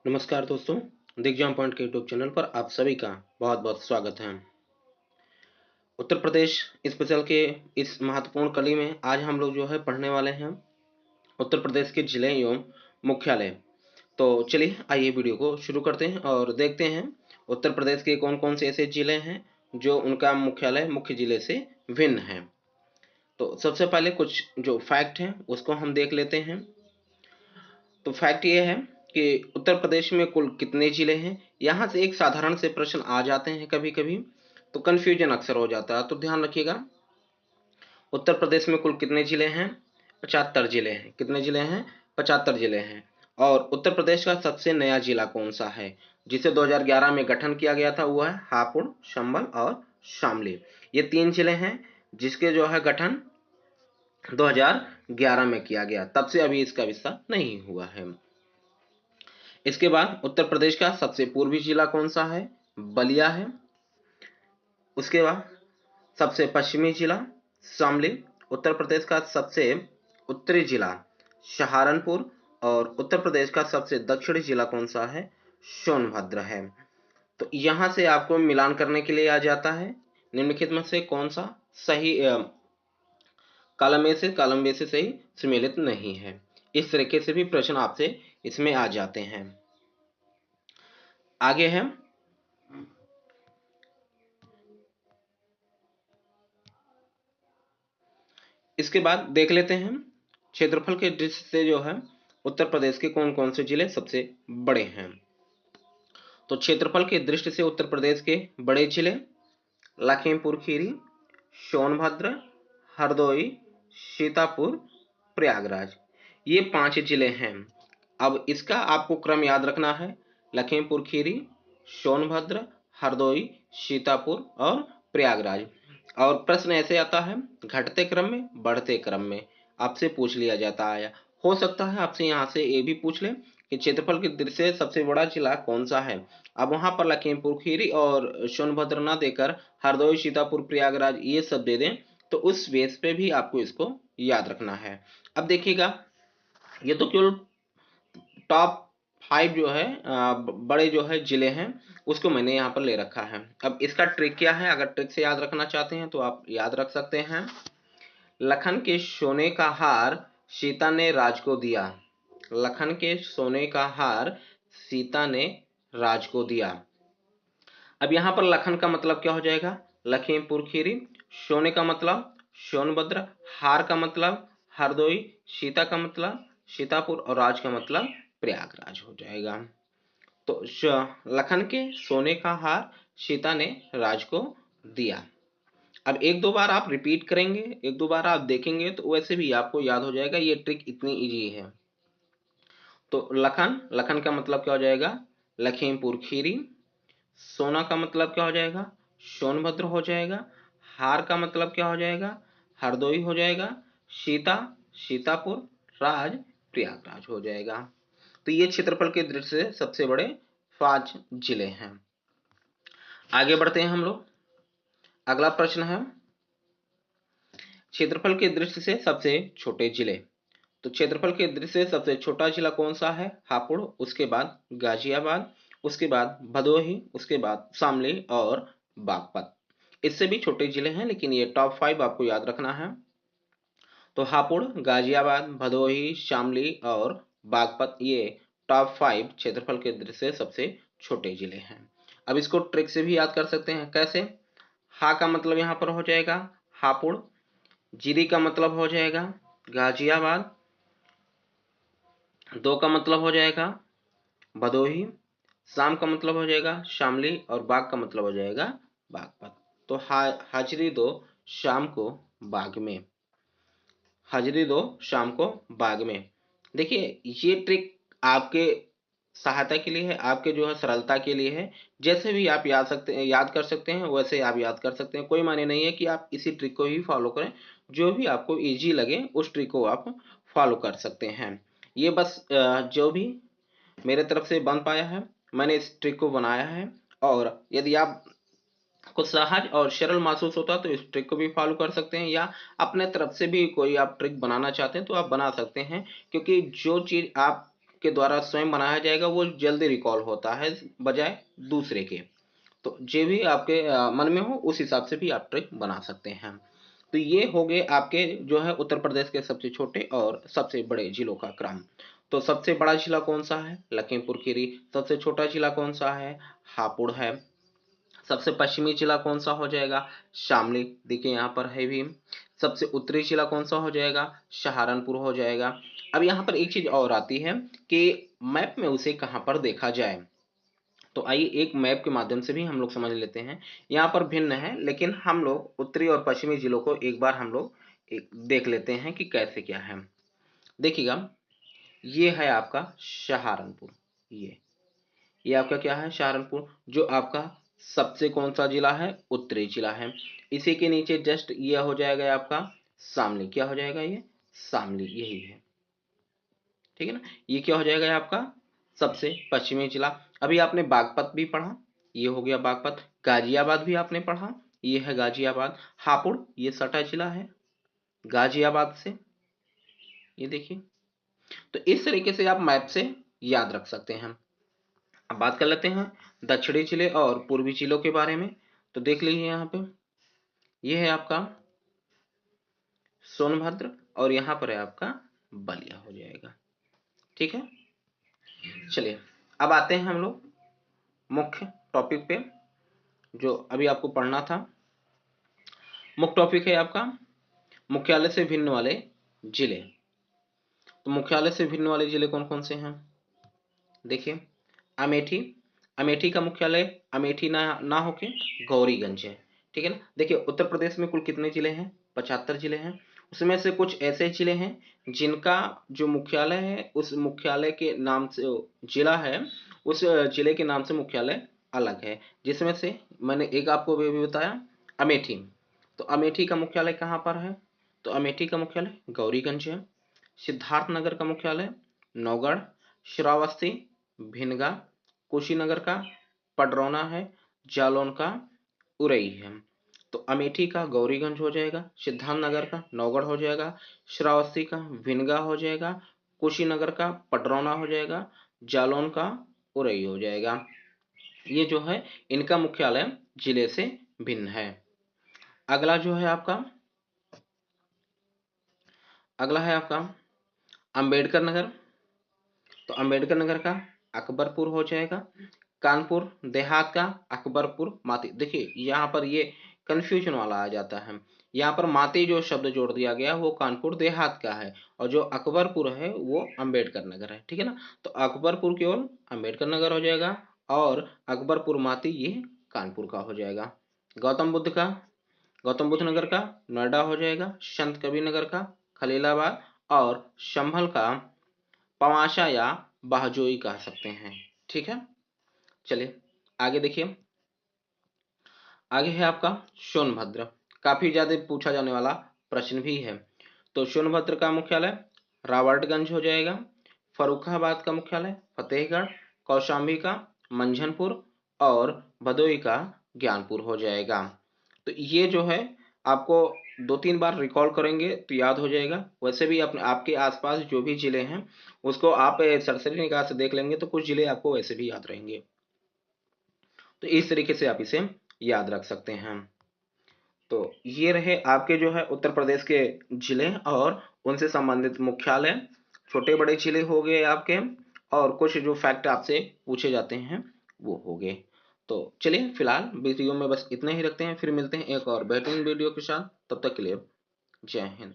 नमस्कार दोस्तों, दिग्जाम पॉइंट के यूट्यूब चैनल पर आप सभी का बहुत बहुत स्वागत है। उत्तर प्रदेश स्पेशल के इस महत्वपूर्ण कड़ी में आज हम लोग जो है पढ़ने वाले हैं उत्तर प्रदेश के जिले एवं मुख्यालय। तो चलिए आइए वीडियो को शुरू करते हैं और देखते हैं उत्तर प्रदेश के कौन कौन से ऐसे जिले हैं जो उनका मुख्यालय मुख्य जिले से भिन्न है। तो सबसे पहले कुछ जो फैक्ट हैं उसको हम देख लेते हैं। तो फैक्ट ये है कि उत्तर प्रदेश में कुल कितने जिले हैं। यहाँ से एक साधारण से प्रश्न आ जाते हैं कभी कभी, तो कन्फ्यूजन अक्सर हो जाता है, तो ध्यान रखिएगा। उत्तर प्रदेश में कुल कितने जिले हैं? 75 जिले हैं। कितने जिले हैं? 75 जिले हैं। और उत्तर प्रदेश का सबसे नया जिला कौन सा है जिसे 2011 में गठन किया गया था? वो है हापुड़, संभल और शामली। ये 3 जिले हैं जिसके जो है गठन 2011 में किया गया, तब से अभी इसका विस्तार नहीं हुआ है। इसके बाद उत्तर प्रदेश का सबसे पूर्वी जिला कौन सा है? बलिया है। उसके बाद सबसे पश्चिमी जिला शामली। उत्तर प्रदेश का सबसे उत्तरी जिला सहारनपुर। और उत्तर प्रदेश का सबसे दक्षिणी जिला कौन सा है? सोनभद्र है। तो यहां से आपको मिलान करने के लिए आ जाता है निम्नलिखित में से कौन सा सही कॉलम ए से सही सम्मिलित नहीं है। इस तरीके से भी प्रश्न आपसे इसमें आ जाते हैं। आगे है इसके बाद देख लेते हैं क्षेत्रफल के दृष्टि से जो है उत्तर प्रदेश के कौन कौन से जिले सबसे बड़े हैं। तो क्षेत्रफल के दृष्टि से उत्तर प्रदेश के बड़े जिले लखीमपुर खीरी, सोनभद्र, हरदोई, सीतापुर, प्रयागराज, ये 5 जिले हैं। अब इसका आपको क्रम याद रखना है। लखीमपुर खीरी, सोनभद्र, हरदोई, सीतापुर और प्रयागराज। और प्रश्न ऐसे आता है घटते क्रम में बढ़ते क्रम में आपसे पूछ लिया जाता है। हो सकता है आपसे यहाँ से ये भी पूछ ले कि क्षेत्रफल की दृष्टि से सबसे बड़ा जिला कौन सा है। अब वहां पर लखीमपुर खीरी और सोनभद्र ना देकर हरदोई, सीतापुर, प्रयागराज ये सब दे दें, तो उस बेस पे भी आपको इसको याद रखना है। अब देखिएगा, ये तो केवल टॉप 5 जो है बड़े जो है जिले हैं उसको मैंने यहाँ पर ले रखा है। अब इसका ट्रिक क्या है? अगर ट्रिक से याद रखना चाहते हैं तो आप याद रख सकते हैं। लखन के सोने का हार सीता ने राज को दिया। लखन के सोने का हार सीता ने राज को दिया। अब यहाँ पर लखन का मतलब क्या हो जाएगा? लखीमपुर खीरी। सोने का मतलब सोनभद्र। हार का मतलब हरदोई। सीता का मतलब सीतापुर और राज का मतलब प्रयागराज हो जाएगा। तो लखन के सोने का हार सीता ने राज को दिया। अब एक दो बार आप रिपीट करेंगे, एक दो बार आप देखेंगे तो वैसे भी आपको याद हो जाएगा। ये ट्रिक इतनी इजी है। तो लखन, लखन का मतलब क्या हो जाएगा? लखीमपुर खीरी। सोना का मतलब क्या हो जाएगा? सोनभद्र हो जाएगा। हार का मतलब क्या हो जाएगा? हरदोई हो जाएगा। सीता, सीतापुर। राज, प्रयागराज हो जाएगा। तो ये क्षेत्रफल के दृष्टि से सबसे बड़े 5 जिले हैं। आगे बढ़ते हैं हम लोग। अगला प्रश्न है क्षेत्रफल की दृष्टि से सबसे छोटे जिले। तो क्षेत्रफल की दृष्टि से सबसे छोटा जिला कौन सा है? हापुड़। उसके बाद गाजियाबाद। उसके बाद भदोही। उसके बाद शामली और बागपत। इससे भी छोटे जिले हैं लेकिन ये टॉप 5 आपको याद रखना है। तो हापुड़, गाजियाबाद, भदोही, शामली और बागपत ये टॉप 5 क्षेत्रफल के दृष्टि से सबसे छोटे जिले हैं। अब इसको ट्रिक से भी याद कर सकते हैं। कैसे? हा का मतलब यहाँ पर हो जाएगा हापुड़। जीरी का मतलब हो जाएगा गाजियाबाद। दो का मतलब हो जाएगा भदोही। शाम का मतलब हो जाएगा शामली और बाग का मतलब हो जाएगा बागपत। तो हाजिरी दो शाम को बाग में। हाजिरी दो शाम को बाग में। देखिए ये ट्रिक आपके सहायता के लिए है, आपके जो है सरलता के लिए है। जैसे भी आप याद कर सकते हैं वैसे आप याद कर सकते हैं। कोई माने नहीं है कि आप इसी ट्रिक को ही फॉलो करें। जो भी आपको इजी लगे उस ट्रिक को आप फॉलो कर सकते हैं। ये बस जो भी मेरे तरफ से बन पाया है मैंने इस ट्रिक को बनाया है। और यदि आप कुछ सहज और सरल महसूस होता तो इस ट्रिक को भी फॉलो कर सकते हैं, या अपने तरफ से भी कोई आप ट्रिक बनाना चाहते हैं तो आप बना सकते हैं। क्योंकि जो चीज आप के द्वारा स्वयं बनाया जाएगा वो जल्दी रिकॉल होता है बजाय दूसरे के। तो जो भी आपके मन में हो उस हिसाब से भी आप ट्रिक बना सकते हैं। तो ये हो गए आपके जो है उत्तर प्रदेश के सबसे छोटे और सबसे बड़े जिलों का क्रम। तो सबसे बड़ा जिला कौन सा है? लखीमपुर खीरी। सबसे छोटा जिला कौन सा है? हापुड़ है। सबसे पश्चिमी जिला कौन सा हो जाएगा? शामली, देखिए यहाँ पर है भी। सबसे उत्तरी जिला कौन सा हो जाएगा? सहारनपुर हो जाएगा। अब यहाँ पर एक चीज और आती है कि मैप में उसे कहाँ पर देखा जाए। तो आइए एक मैप के माध्यम से भी हम लोग समझ लेते हैं। यहाँ पर भिन्न है, लेकिन हम लोग उत्तरी और पश्चिमी जिलों को एक बार हम लोग देख लेते हैं कि कैसे क्या है। देखिएगा, ये है आपका सहारनपुर। ये आपका क्या है? सहारनपुर, जो आपका सबसे कौन सा जिला है? उत्तरी जिला है। इसी के नीचे जस्ट ये हो जाएगा आपका शामली। क्या हो जाएगा? ये शामली, यही है, ठीक है ना। ये क्या हो जाएगा आपका सबसे पश्चिमी जिला। अभी आपने बागपत भी पढ़ा, ये हो गया बागपत। गाजियाबाद भी आपने पढ़ा, ये है गाजियाबाद। हापुड़ ये सटा जिला है गाजियाबाद से, ये देखिए। तो इस तरीके से आप मैप से याद रख सकते हैं। अब बात कर लेते हैं दक्षिणी जिले और पूर्वी जिलों के बारे में। तो देख लीजिए यहाँ पे, ये है आपका सोनभद्र और यहाँ पर है आपका बलिया हो जाएगा, ठीक है। चलिए अब आते हैं हम लोग मुख्य टॉपिक पे, जो अभी आपको पढ़ना था। मुख्य टॉपिक है आपका मुख्यालय से भिन्न वाले जिले। तो मुख्यालय से भिन्न वाले जिले कौन कौन से हैं? देखिए, अमेठी। अमेठी का मुख्यालय अमेठी ना होके गौरीगंज है, ठीक है ना। देखिए उत्तर प्रदेश में कुल कितने जिले हैं? 75 जिले हैं। उसमें से कुछ ऐसे जिले हैं जिनका जो मुख्यालय है उस मुख्यालय के नाम से जिला है, उस जिले के नाम से मुख्यालय अलग है। जिसमें से मैंने एक आपको भी बताया, अमेठी। तो अमेठी का मुख्यालय कहाँ पर है? तो अमेठी का मुख्यालय गौरीगंज है। सिद्धार्थनगर का मुख्यालय नौगढ़। श्रावस्ती, भिनगा, कुशीनगर का पडरौना है। जालौन का उरई है। तो अमेठी का गौरीगंज हो जाएगा, सिद्धार्थनगर का नौगढ़ हो जाएगा, श्रावस्ती का भिनगा हो जाएगा, कुशीनगर का पडरौना हो जाएगा, जालौन का उरई हो जाएगा। ये जो है इनका मुख्यालय जिले से भिन्न है। अगला जो है आपका, अगला है आपका अंबेडकर नगर। तो अंबेडकर नगर का अकबरपुर हो जाएगा। कानपुर देहात का अकबरपुर माती। देखिए यहाँ पर ये कंफ्यूजन वाला आ जाता है, यहाँ पर माती जो शब्द जोड़ दिया गया वो कानपुर देहात का है और जो अकबरपुर है वो अंबेडकर नगर है, ठीक है ना। तो अकबरपुर केवल अंबेडकर नगर हो जाएगा और अकबरपुर माती ये कानपुर का हो जाएगा। गौतम बुद्ध का, गौतम बुद्ध नगर का नोएडा हो जाएगा। संत कबीर नगर का खलीलाबाद और संभल का पवासा या बाहजोई कह सकते हैं, ठीक है। चलिए आगे देखिए, आगे है आपका सोनभद्र। काफी ज्यादा पूछा जाने वाला प्रश्न भी है। तो सोनभद्र का मुख्यालय रावर्टगंज हो जाएगा। फर्रुखाबाद का मुख्यालय फतेहगढ़। कौशाम्बी का मंझनपुर और भदोई का ज्ञानपुर हो जाएगा। तो ये जो है आपको 2-3 बार रिकॉल करेंगे तो याद हो जाएगा। वैसे भी अपने आपके आसपास जो भी जिले हैं उसको आप सरसरी निगाह से देख लेंगे तो कुछ जिले आपको वैसे भी याद रहेंगे। तो इस तरीके से आप इसे याद रख सकते हैं। तो ये रहे आपके जो है उत्तर प्रदेश के जिले और उनसे संबंधित मुख्यालय। छोटे बड़े जिले हो गए आपके और कुछ जो फैक्ट आपसे पूछे जाते हैं वो हो गए। तो चलिए फिलहाल वीडियो में बस इतना ही रखते हैं, फिर मिलते हैं एक और बेहतरीन वीडियो के साथ। तब तक के लिए जय हिंद।